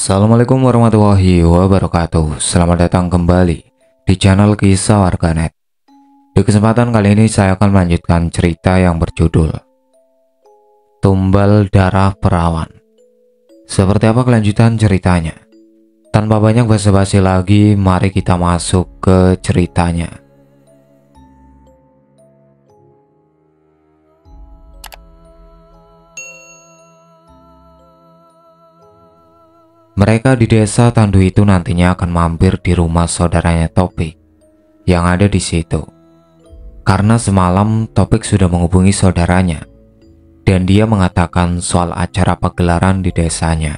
Assalamualaikum warahmatullahi wabarakatuh. Selamat datang kembali di channel Kisah Warganet. Di kesempatan kali ini saya akan melanjutkan cerita yang berjudul Tumbal Darah Perawan. Seperti apa kelanjutan ceritanya? Tanpa banyak basa-basi lagi, mari kita masuk ke ceritanya. Mereka di desa Tandu itu nantinya akan mampir di rumah saudaranya Topik yang ada di situ. Karena semalam Topik sudah menghubungi saudaranya dan dia mengatakan soal acara pagelaran di desanya.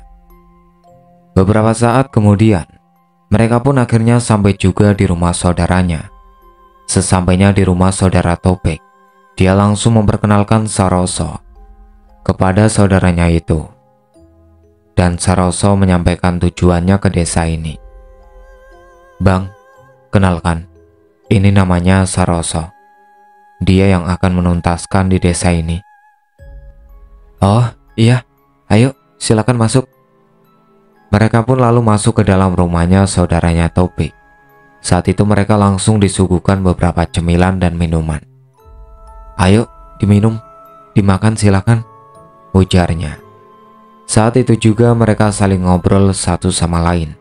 Beberapa saat kemudian, mereka pun akhirnya sampai juga di rumah saudaranya. Sesampainya di rumah saudara Topik, dia langsung memperkenalkan Saroso kepada saudaranya itu. Dan Saroso menyampaikan tujuannya ke desa ini. "Bang, kenalkan, ini namanya Saroso. Dia yang akan menuntaskan di desa ini." "Oh iya, ayo silakan masuk." Mereka pun lalu masuk ke dalam rumahnya saudaranya Topik. Saat itu mereka langsung disuguhkan beberapa cemilan dan minuman. "Ayo diminum, dimakan silakan," ujarnya. Saat itu juga mereka saling ngobrol satu sama lain,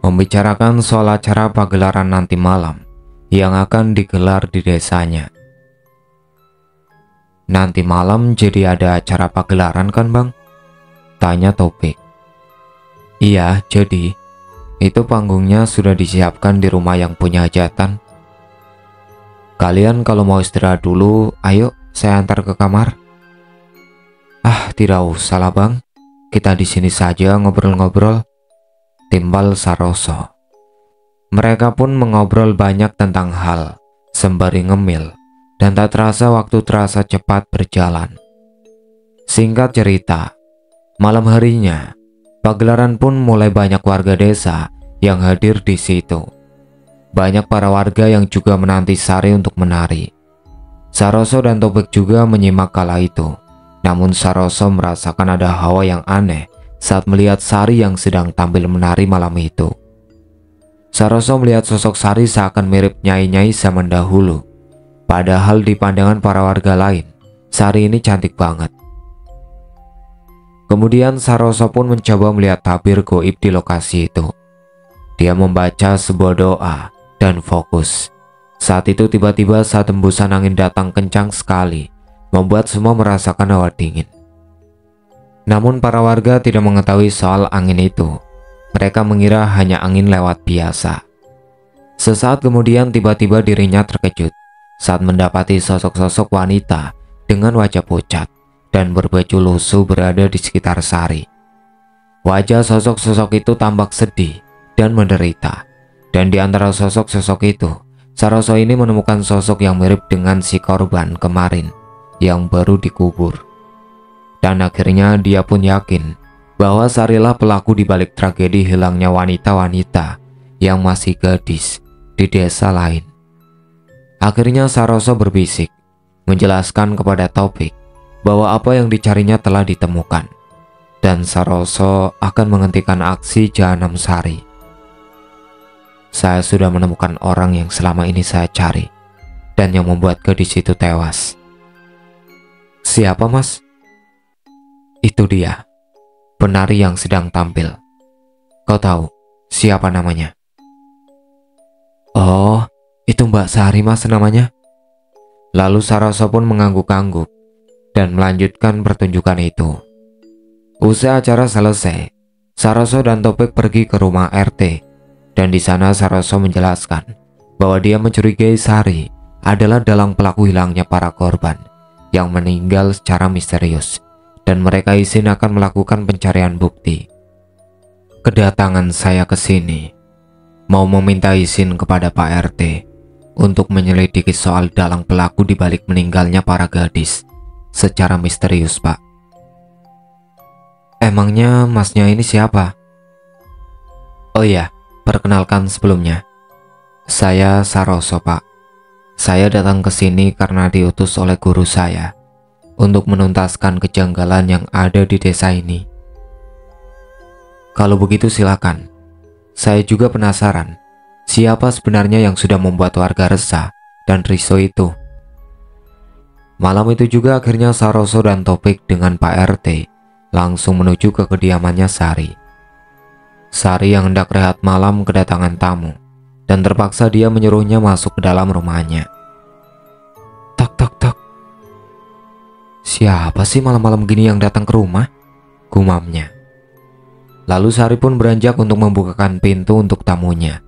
membicarakan soal acara pagelaran nanti malam yang akan digelar di desanya. "Nanti malam jadi ada acara pagelaran kan bang?" tanya Topik. "Iya, jadi itu panggungnya sudah disiapkan di rumah yang punya hajatan. Kalian kalau mau istirahat dulu, ayo saya antar ke kamar." "Ah, tidak usah lah bang, kita di sini saja ngobrol-ngobrol," timbal Saroso. Mereka pun mengobrol banyak tentang hal sembari ngemil, dan tak terasa waktu terasa cepat berjalan. Singkat cerita, malam harinya pagelaran pun mulai banyak warga desa yang hadir di situ. Banyak para warga yang juga menanti Sari untuk menari. Saroso dan Topik juga menyimak kala itu. Namun Saroso merasakan ada hawa yang aneh saat melihat Sari yang sedang tampil menari malam itu. Saroso melihat sosok Sari seakan mirip nyai-nyai zaman dahulu. Padahal di pandangan para warga lain, Sari ini cantik banget. Kemudian Saroso pun mencoba melihat tabir goib di lokasi itu. Dia membaca sebuah doa dan fokus. Saat itu tiba-tiba saat hembusan angin datang kencang sekali, membuat semua merasakan hawa dingin. Namun para warga tidak mengetahui soal angin itu. Mereka mengira hanya angin lewat biasa. Sesaat kemudian tiba-tiba dirinya terkejut saat mendapati sosok-sosok wanita dengan wajah pucat dan berbaju lusuh berada di sekitar Sari. Wajah sosok-sosok itu tampak sedih dan menderita. Dan di antara sosok-sosok itu, Saroso ini menemukan sosok yang mirip dengan si korban kemarin yang baru dikubur. Dan akhirnya dia pun yakin bahwa Sarilah pelaku di balik tragedi hilangnya wanita-wanita yang masih gadis di desa lain. Akhirnya Saroso berbisik, menjelaskan kepada Topik bahwa apa yang dicarinya telah ditemukan, dan Saroso akan menghentikan aksi Jahanam Sari. "Saya sudah menemukan orang yang selama ini saya cari, dan yang membuat gadis itu tewas." "Siapa mas?" "Itu dia, penari yang sedang tampil. Kau tahu siapa namanya?" "Oh, itu Mbak Sari mas namanya." Lalu Saroso pun mengangguk-angguk dan melanjutkan pertunjukan itu. Usai acara selesai, Saroso dan Topik pergi ke rumah RT, dan di sana Saroso menjelaskan bahwa dia mencurigai Sari adalah dalang pelaku hilangnya para korban yang meninggal secara misterius, dan mereka izin akan melakukan pencarian bukti. "Kedatangan saya ke sini mau meminta izin kepada Pak RT untuk menyelidiki soal dalang pelaku di balik meninggalnya para gadis secara misterius, Pak." "Emangnya masnya ini siapa?" "Oh iya, perkenalkan sebelumnya. Saya Saroso, Pak. Saya datang ke sini karena diutus oleh guru saya untuk menuntaskan kejanggalan yang ada di desa ini." Kalau begitu silakan. Saya juga penasaran, siapa sebenarnya yang sudah membuat warga resah dan risau itu. Malam itu juga akhirnya Saroso dan Topik dengan Pak RT langsung menuju ke kediamannya Sari. Sari yang hendak rehat malam kedatangan tamu, dan terpaksa dia menyuruhnya masuk ke dalam rumahnya. Tak tak tak. Siapa sih malam-malam gini yang datang ke rumah? Gumamnya. Lalu Sari pun beranjak untuk membukakan pintu untuk tamunya.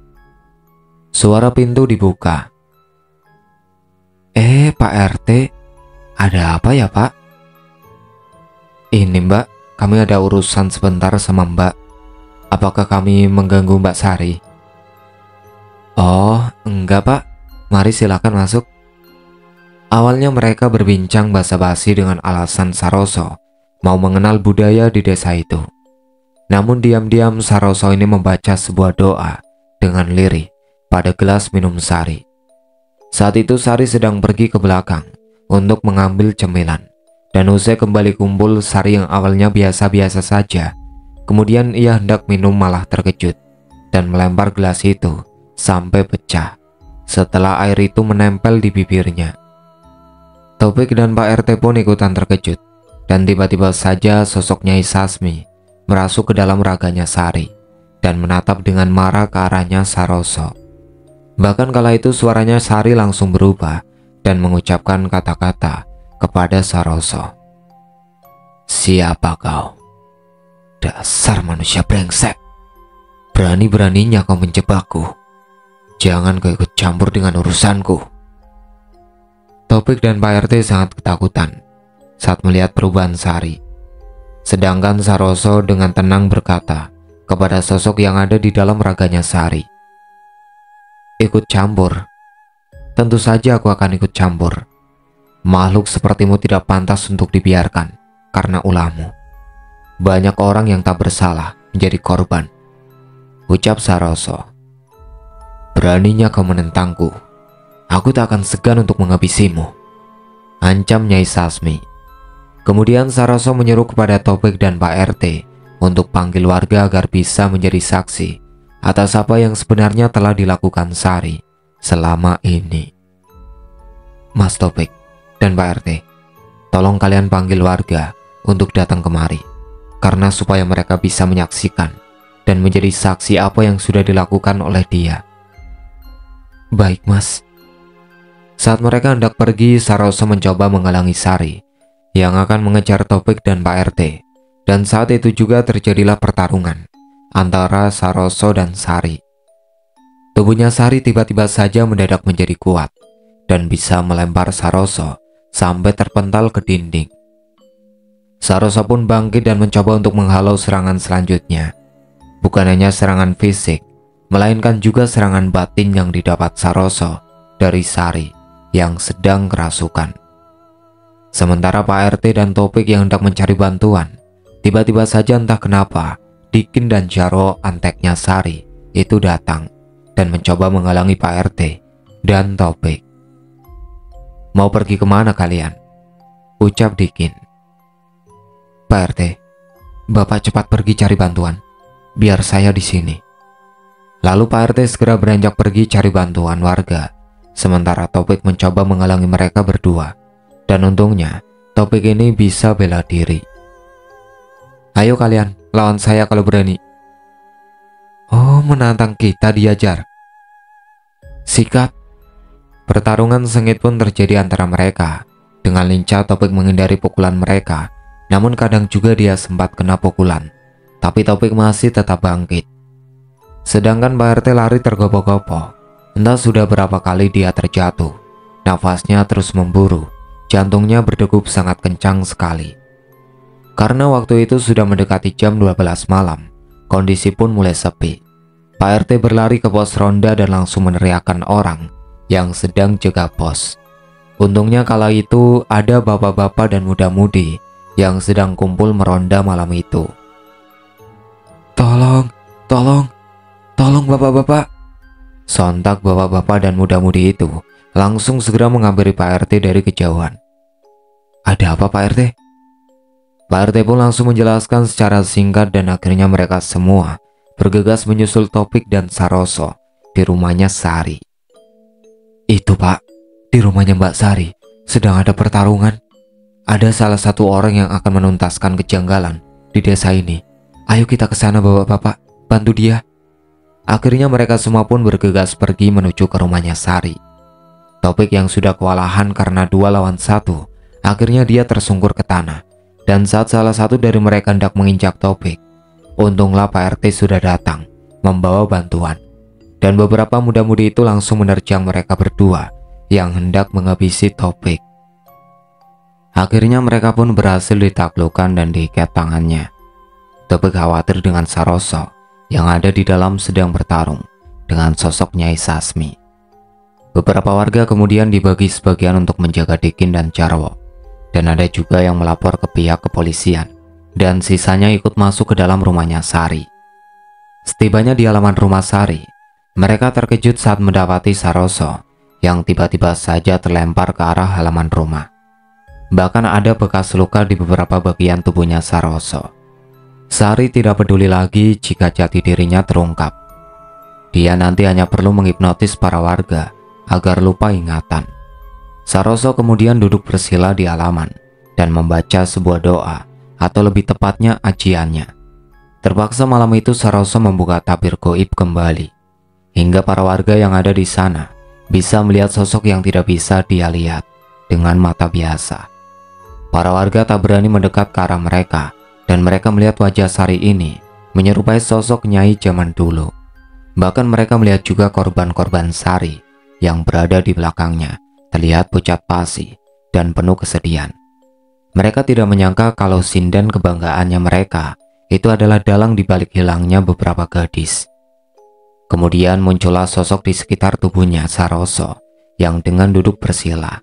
Suara pintu dibuka. Pak RT, ada apa ya Pak? Ini Mbak, kami ada urusan sebentar sama Mbak. Apakah kami mengganggu Mbak Sari? Oh, enggak Pak, mari silakan masuk. Awalnya mereka berbincang basa-basi dengan alasan Saroso mau mengenal budaya di desa itu. Namun diam-diam Saroso ini membaca sebuah doa dengan lirih pada gelas minum Sari. Saat itu Sari sedang pergi ke belakang untuk mengambil cemilan. Dan usai kembali kumpul, Sari yang awalnya biasa-biasa saja, kemudian ia hendak minum malah terkejut dan melempar gelas itu sampai pecah setelah air itu menempel di bibirnya. Topik dan Pak RT pun ikutan terkejut, dan tiba-tiba saja sosok Nyai Sasmi merasuk ke dalam raganya Sari dan menatap dengan marah ke arahnya Saroso. Bahkan kala itu suaranya Sari langsung berubah dan mengucapkan kata-kata kepada Saroso. Siapa kau? Dasar manusia brengsek. Berani-beraninya kau menjebakku. Jangan kau ikut campur dengan urusanku. Topik dan Pak RT sangat ketakutan saat melihat perubahan Sari. Sedangkan Saroso dengan tenang berkata kepada sosok yang ada di dalam raganya Sari. Ikut campur? Tentu saja aku akan ikut campur. Makhluk sepertimu tidak pantas untuk dibiarkan karena ulahmu. Banyak orang yang tak bersalah menjadi korban, ucap Saroso. Beraninya kau menentangku, aku tak akan segan untuk menghabisimu, ancam Nyai Sasmi. Kemudian Saroso menyuruh kepada Topik dan Pak RT untuk panggil warga agar bisa menjadi saksi atas apa yang sebenarnya telah dilakukan Sari selama ini. Mas Topik dan Pak RT, tolong kalian panggil warga untuk datang kemari, karena supaya mereka bisa menyaksikan dan menjadi saksi apa yang sudah dilakukan oleh dia. Baik Mas. Saat mereka hendak pergi, Saroso mencoba menghalangi Sari yang akan mengejar Topik dan Pak RT, dan saat itu juga terjadilah pertarungan antara Saroso dan Sari. Tubuhnya Sari tiba-tiba saja mendadak menjadi kuat dan bisa melempar Saroso sampai terpental ke dinding. Saroso pun bangkit dan mencoba untuk menghalau serangan selanjutnya. Bukan hanya serangan fisik, melainkan juga serangan batin yang didapat Saroso dari Sari yang sedang kerasukan. Sementara Pak RT dan Topik yang hendak mencari bantuan, tiba-tiba saja entah kenapa Dikin dan Jaro anteknya Sari itu datang dan mencoba menghalangi Pak RT dan Topik. Mau pergi kemana kalian? Ucap Dikin. Pak RT, Bapak cepat pergi cari bantuan, biar saya di sini. Lalu Pak RT segera beranjak pergi cari bantuan warga, sementara Topik mencoba menghalangi mereka berdua. Dan untungnya Topik ini bisa bela diri. Ayo kalian, lawan saya kalau berani. Oh, menantang kita diajar. Sikat. Pertarungan sengit pun terjadi antara mereka. Dengan lincah Topik menghindari pukulan mereka, namun kadang juga dia sempat kena pukulan. Tapi Topik masih tetap bangkit. Sedangkan Pak RT lari tergopoh-gopoh. Entah sudah berapa kali dia terjatuh. Nafasnya terus memburu. Jantungnya berdegup sangat kencang sekali. Karena waktu itu sudah mendekati jam 12 malam, kondisi pun mulai sepi. Pak RT berlari ke pos ronda dan langsung meneriakkan orang yang sedang jaga pos. Untungnya kala itu ada bapak-bapak dan muda-mudi yang sedang kumpul meronda malam itu. Tolong bapak-bapak. Sontak bapak-bapak dan muda-mudi itu langsung segera menghampiri Pak RT dari kejauhan. Ada apa Pak RT? Pak RT pun langsung menjelaskan secara singkat dan akhirnya mereka semua bergegas menyusul Topik dan Saroso di rumahnya Sari. Itu Pak, di rumahnya Mbak Sari sedang ada pertarungan. Ada salah satu orang yang akan menuntaskan kejanggalan di desa ini. Ayo kita ke sana bapak-bapak, bantu dia. Akhirnya mereka semua pun bergegas pergi menuju ke rumahnya Sari. Topik yang sudah kewalahan karena 2 lawan 1, akhirnya dia tersungkur ke tanah. Dan saat salah satu dari mereka hendak menginjak Topik, untunglah Pak RT sudah datang membawa bantuan. Dan beberapa muda-mudi itu langsung menerjang mereka berdua yang hendak menghabisi Topik. Akhirnya mereka pun berhasil ditaklukkan dan diikat tangannya. Topik khawatir dengan Saroso yang ada di dalam sedang bertarung dengan sosok Nyai Sasmi. Beberapa warga kemudian dibagi sebagian untuk menjaga Dikin dan Jarwo, dan ada juga yang melapor ke pihak kepolisian, dan sisanya ikut masuk ke dalam rumahnya Sari. Setibanya di halaman rumah Sari, mereka terkejut saat mendapati Saroso yang tiba-tiba saja terlempar ke arah halaman rumah. Bahkan ada bekas luka di beberapa bagian tubuhnya Saroso. Sari tidak peduli lagi jika jati dirinya terungkap. Dia nanti hanya perlu menghipnotis para warga agar lupa ingatan. Saroso kemudian duduk bersila di halaman dan membaca sebuah doa, atau lebih tepatnya ajiannya. Terpaksa malam itu Saroso membuka tabir goib kembali, hingga para warga yang ada di sana bisa melihat sosok yang tidak bisa dia lihat dengan mata biasa. Para warga tak berani mendekat ke arah mereka, dan mereka melihat wajah Sari ini menyerupai sosok Nyai zaman dulu. Bahkan mereka melihat juga korban-korban Sari yang berada di belakangnya terlihat pucat pasi dan penuh kesedihan. Mereka tidak menyangka kalau sinden kebanggaannya mereka itu adalah dalang di balik hilangnya beberapa gadis. Kemudian muncullah sosok di sekitar tubuhnya Saroso yang dengan duduk bersila.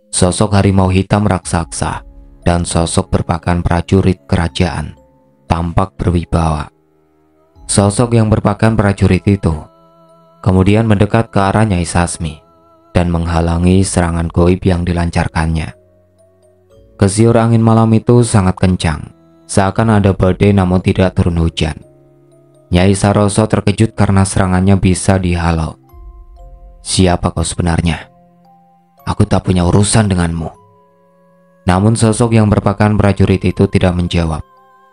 Sosok harimau hitam raksasa dan sosok berpakaian prajurit kerajaan tampak berwibawa. Sosok yang berpakaian prajurit itu kemudian mendekat ke arah Nyai Sasmi dan menghalangi serangan goib yang dilancarkannya. Kesiur angin malam itu sangat kencang, seakan ada badai namun tidak turun hujan. Nyai Saroso terkejut karena serangannya bisa dihalau. Siapa kau sebenarnya? Aku tak punya urusan denganmu. Namun sosok yang berpakaian prajurit itu tidak menjawab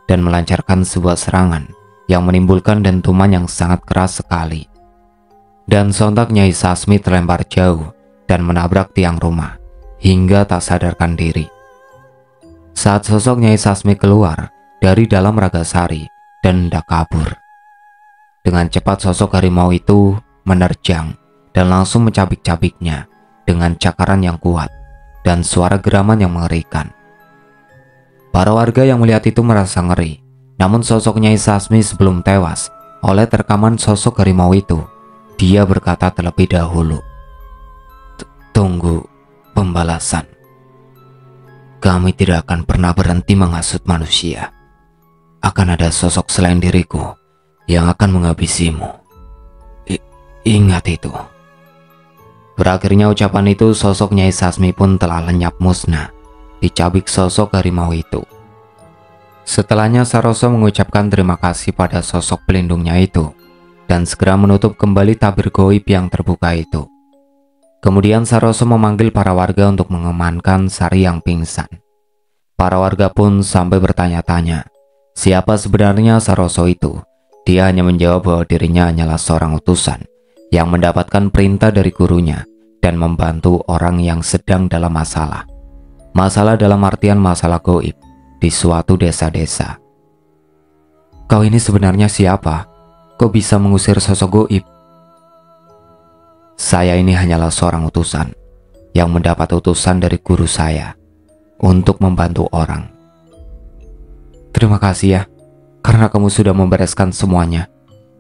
dan melancarkan sebuah serangan yang menimbulkan dentuman yang sangat keras sekali. Dan sontak Nyai Sasmi terlempar jauh dan menabrak tiang rumah hingga tak sadarkan diri. Saat sosok Nyai Sasmi keluar dari dalam raga Sari dan hendak kabur, dengan cepat sosok harimau itu menerjang dan langsung mencabik-cabiknya dengan cakaran yang kuat dan suara geraman yang mengerikan. Para warga yang melihat itu merasa ngeri, namun sosok Nyai Sasmi sebelum tewas oleh terkaman sosok harimau itu, dia berkata terlebih dahulu, "Tunggu pembalasan. Kami tidak akan pernah berhenti menghasut manusia. Akan ada sosok selain diriku yang akan menghabisimu. Ingat itu." Berakhirnya ucapan itu, sosok Nyai Sasmi pun telah lenyap musnah dicabik sosok harimau itu. Setelahnya Saroso mengucapkan terima kasih pada sosok pelindungnya itu dan segera menutup kembali tabir goib yang terbuka itu. Kemudian Saroso memanggil para warga untuk mengamankan Sari yang pingsan. Para warga pun sampai bertanya-tanya, siapa sebenarnya Saroso itu? Dia hanya menjawab bahwa dirinya hanyalah seorang utusan yang mendapatkan perintah dari gurunya dan membantu orang yang sedang dalam masalah. Masalah dalam artian masalah goib di suatu desa-desa. Kau ini sebenarnya siapa? Kau bisa mengusir sosok goib? Saya ini hanyalah seorang utusan yang mendapat utusan dari guru saya untuk membantu orang. Terima kasih ya, karena kamu sudah membereskan semuanya.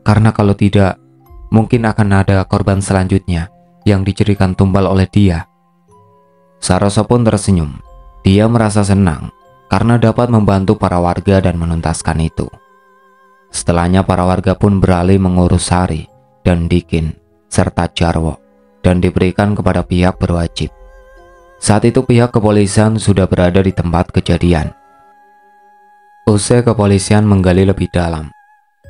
Karena kalau tidak, mungkin akan ada korban selanjutnya yang dijadikan tumbal oleh dia. Saroso pun tersenyum. Dia merasa senang karena dapat membantu para warga dan menuntaskan itu. Setelahnya para warga pun beralih mengurus Sari dan Dikin serta Jarwo dan diberikan kepada pihak berwajib. Saat itu pihak kepolisian sudah berada di tempat kejadian. Usai kepolisian menggali lebih dalam,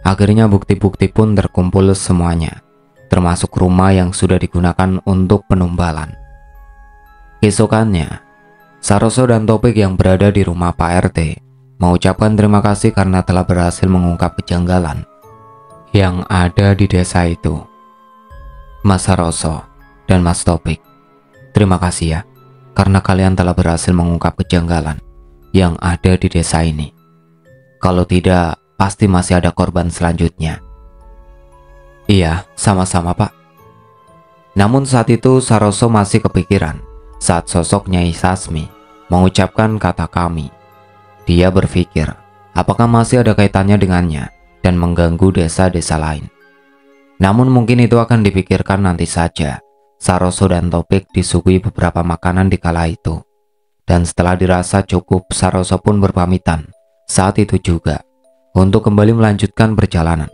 akhirnya bukti-bukti pun terkumpul semuanya, termasuk rumah yang sudah digunakan untuk penumbalan. Keesokannya, Saroso dan Topik yang berada di rumah Pak RT mengucapkan terima kasih karena telah berhasil mengungkap kejanggalan yang ada di desa itu. Mas Saroso dan Mas Topik, terima kasih ya, karena kalian telah berhasil mengungkap kejanggalan yang ada di desa ini. Kalau tidak, pasti masih ada korban selanjutnya. Iya, sama-sama Pak. Namun saat itu Saroso masih kepikiran saat sosok Nyai Sasmi mengucapkan kata kami. Dia berpikir, apakah masih ada kaitannya dengannya dan mengganggu desa-desa lain. Namun mungkin itu akan dipikirkan nanti saja. Saroso dan Topik disuguhi beberapa makanan di kala itu. Dan setelah dirasa cukup, Saroso pun berpamitan saat itu juga untuk kembali melanjutkan perjalanan,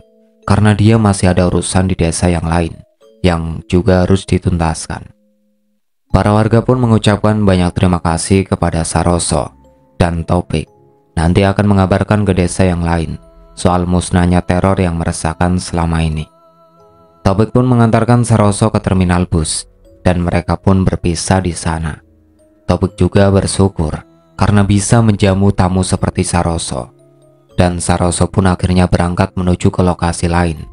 karena dia masih ada urusan di desa yang lain yang juga harus dituntaskan. Para warga pun mengucapkan banyak terima kasih kepada Saroso dan Topik. Nanti akan mengabarkan ke desa yang lain soal musnahnya teror yang meresahkan selama ini. Topik pun mengantarkan Saroso ke terminal bus dan mereka pun berpisah di sana. Topik juga bersyukur karena bisa menjamu tamu seperti Saroso. Dan Saroso pun akhirnya berangkat menuju ke lokasi lain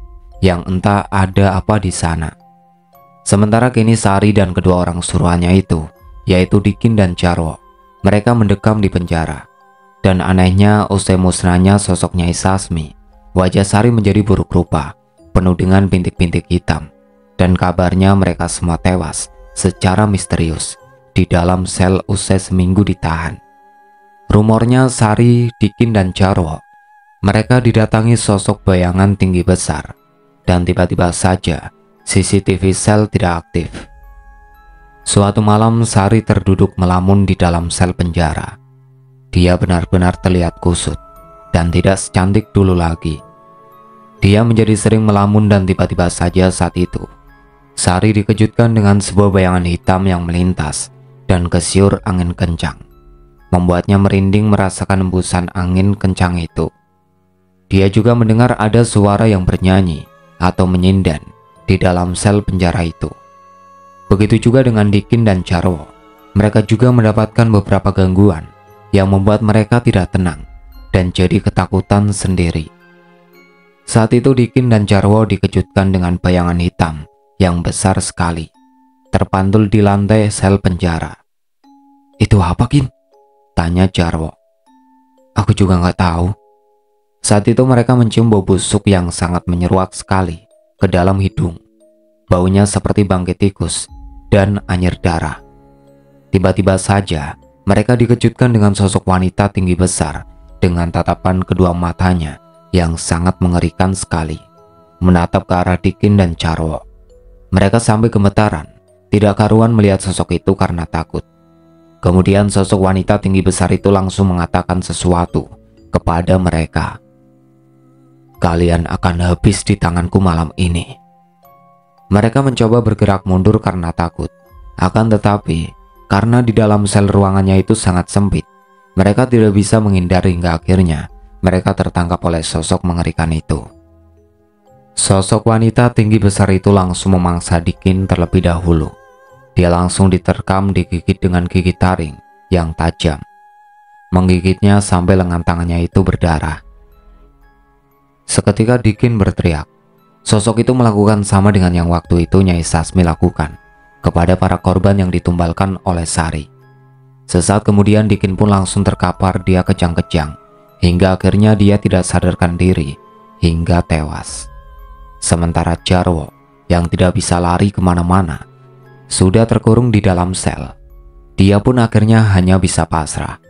yang entah ada apa di sana. Sementara kini Sari dan kedua orang suruhannya itu, yaitu Dikin dan Jarwo, mereka mendekam di penjara. Dan anehnya usai musnahnya sosok Nyai Sasmi, wajah Sari menjadi buruk rupa, penuh dengan bintik-bintik hitam. Dan kabarnya mereka semua tewas secara misterius di dalam sel usai seminggu ditahan. Rumornya Sari, Dikin dan Jarwo, mereka didatangi sosok bayangan tinggi besar. Dan tiba-tiba saja CCTV sel tidak aktif. Suatu malam Sari terduduk melamun di dalam sel penjara. Dia benar-benar terlihat kusut dan tidak secantik dulu lagi. Dia menjadi sering melamun dan tiba-tiba saja saat itu Sari dikejutkan dengan sebuah bayangan hitam yang melintas dan kesiur angin kencang, membuatnya merinding merasakan embusan angin kencang itu. Dia juga mendengar ada suara yang bernyanyi atau menyindan di dalam sel penjara itu. Begitu juga dengan Dikin dan Jarwo. Mereka juga mendapatkan beberapa gangguan yang membuat mereka tidak tenang dan jadi ketakutan sendiri. Saat itu Dikin dan Jarwo dikejutkan dengan bayangan hitam yang besar sekali, terpantul di lantai sel penjara. "Itu apa, Kin?" tanya Jarwo. "Aku juga nggak tahu." Saat itu mereka mencium bau busuk yang sangat menyeruak sekali ke dalam hidung. Baunya seperti bangkai tikus dan anyir darah. Tiba-tiba saja mereka dikejutkan dengan sosok wanita tinggi besar dengan tatapan kedua matanya yang sangat mengerikan sekali, menatap ke arah Dikin dan Jarwo. Mereka sampai gemetaran, tidak karuan melihat sosok itu karena takut. Kemudian sosok wanita tinggi besar itu langsung mengatakan sesuatu kepada mereka. "Kalian akan habis di tanganku malam ini." Mereka mencoba bergerak mundur karena takut. Akan tetapi, karena di dalam sel ruangannya itu sangat sempit, mereka tidak bisa menghindar hingga akhirnya mereka tertangkap oleh sosok mengerikan itu. Sosok wanita tinggi besar itu langsung memangsa Dikin terlebih dahulu. Dia langsung diterkam digigit dengan gigi taring yang tajam. Menggigitnya sampai lengan tangannya itu berdarah. Seketika Dikin berteriak. Sosok itu melakukan sama dengan yang waktu itu Nyai Sasmi lakukan kepada para korban yang ditumbalkan oleh Sari. Sesaat kemudian Dikin pun langsung terkapar, dia kejang-kejang hingga akhirnya dia tidak sadarkan diri hingga tewas. Sementara Jarwo yang tidak bisa lari kemana-mana sudah terkurung di dalam sel. Dia pun akhirnya hanya bisa pasrah.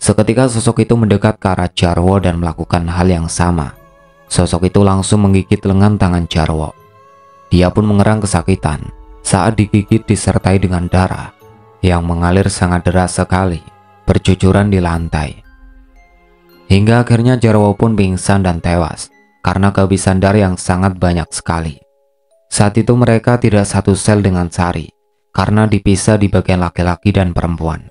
Seketika sosok itu mendekat ke arah Jarwo dan melakukan hal yang sama. Sosok itu langsung menggigit lengan tangan Jarwo. Dia pun mengerang kesakitan saat digigit disertai dengan darah yang mengalir sangat deras sekali, bercucuran di lantai. Hingga akhirnya Jarwo pun pingsan dan tewas karena kehabisan darah yang sangat banyak sekali. Saat itu mereka tidak satu sel dengan Sari karena dipisah di bagian laki-laki dan perempuan.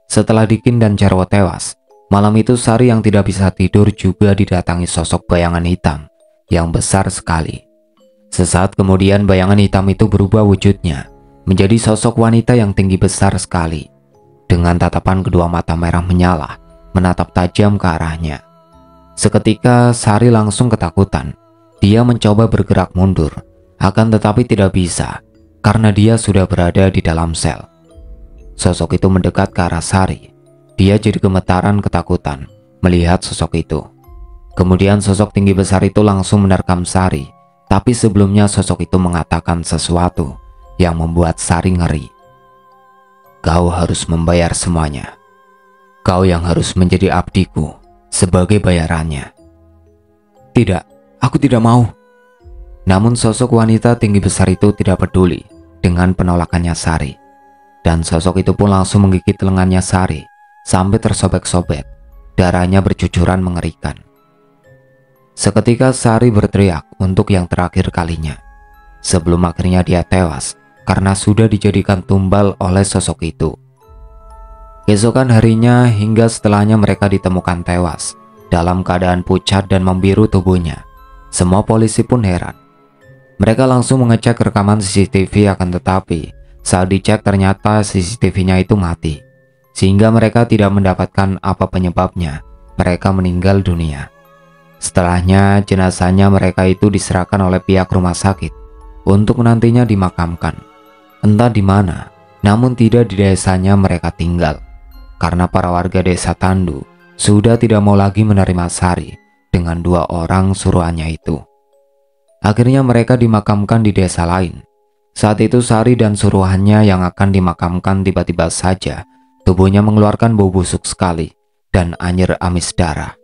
Setelah Dikin dan Jarwo tewas, Malam itu Sari yang tidak bisa tidur juga didatangi sosok bayangan hitam yang besar sekali. Sesaat kemudian bayangan hitam itu berubah wujudnya menjadi sosok wanita yang tinggi besar sekali. Dengan tatapan kedua mata merah menyala menatap tajam ke arahnya. Seketika Sari langsung ketakutan. Dia mencoba bergerak mundur, akan tetapi tidak bisa karena dia sudah berada di dalam sel. Sosok itu mendekat ke arah Sari. Dia jadi gemetaran ketakutan melihat sosok itu. Kemudian sosok tinggi besar itu langsung menerkam Sari, tapi sebelumnya sosok itu mengatakan sesuatu yang membuat Sari ngeri. Kau harus membayar semuanya. Kau yang harus menjadi abdiku sebagai bayarannya. Tidak, aku tidak mau. Namun sosok wanita tinggi besar itu tidak peduli dengan penolakannya Sari. Dan sosok itu pun langsung menggigit lengannya Sari sampai tersobek-sobek. Darahnya bercucuran mengerikan. Seketika Sari berteriak untuk yang terakhir kalinya. Sebelum akhirnya dia tewas karena sudah dijadikan tumbal oleh sosok itu. Keesokan harinya hingga setelahnya mereka ditemukan tewas dalam keadaan pucat dan membiru tubuhnya. Semua polisi pun heran. Mereka langsung mengecek rekaman CCTV, akan tetapi saat dicek ternyata CCTV-nya itu mati. Sehingga mereka tidak mendapatkan apa penyebabnya mereka meninggal dunia. Setelahnya jenazahnya mereka itu diserahkan oleh pihak rumah sakit untuk nantinya dimakamkan. Entah di mana, namun tidak di desanya mereka tinggal. Karena para warga desa Tandu sudah tidak mau lagi menerima Sari dengan 2 orang suruhannya itu. Akhirnya mereka dimakamkan di desa lain. Saat itu Sari dan suruhannya yang akan dimakamkan tiba-tiba saja tubuhnya mengeluarkan bau busuk sekali dan anyir amis darah.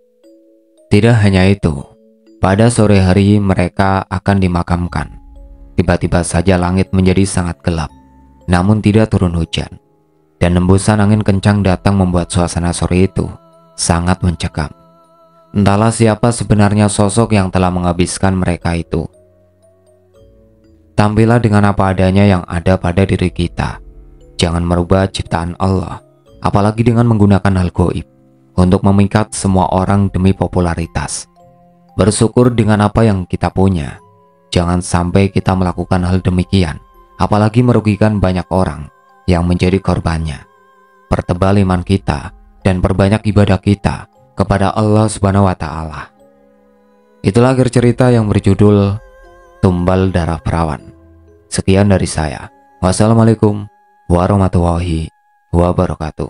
Tidak hanya itu, pada sore hari mereka akan dimakamkan. Tiba-tiba saja langit menjadi sangat gelap, namun tidak turun hujan. Dan hembusan angin kencang datang membuat suasana sore itu sangat mencekam. Entahlah siapa sebenarnya sosok yang telah menghabiskan mereka itu. Tampillah dengan apa adanya yang ada pada diri kita. Jangan merubah ciptaan Allah, apalagi dengan menggunakan hal gaib untuk memikat semua orang demi popularitas. Bersyukur dengan apa yang kita punya. Jangan sampai kita melakukan hal demikian, apalagi merugikan banyak orang yang menjadi korbannya. Pertebal iman kita dan perbanyak ibadah kita kepada Allah Subhanahu wa Ta'ala. Itulah akhir cerita yang berjudul Tumbal Darah Perawan. Sekian dari saya. Wassalamualaikum warahmatullahi wabarakatuh.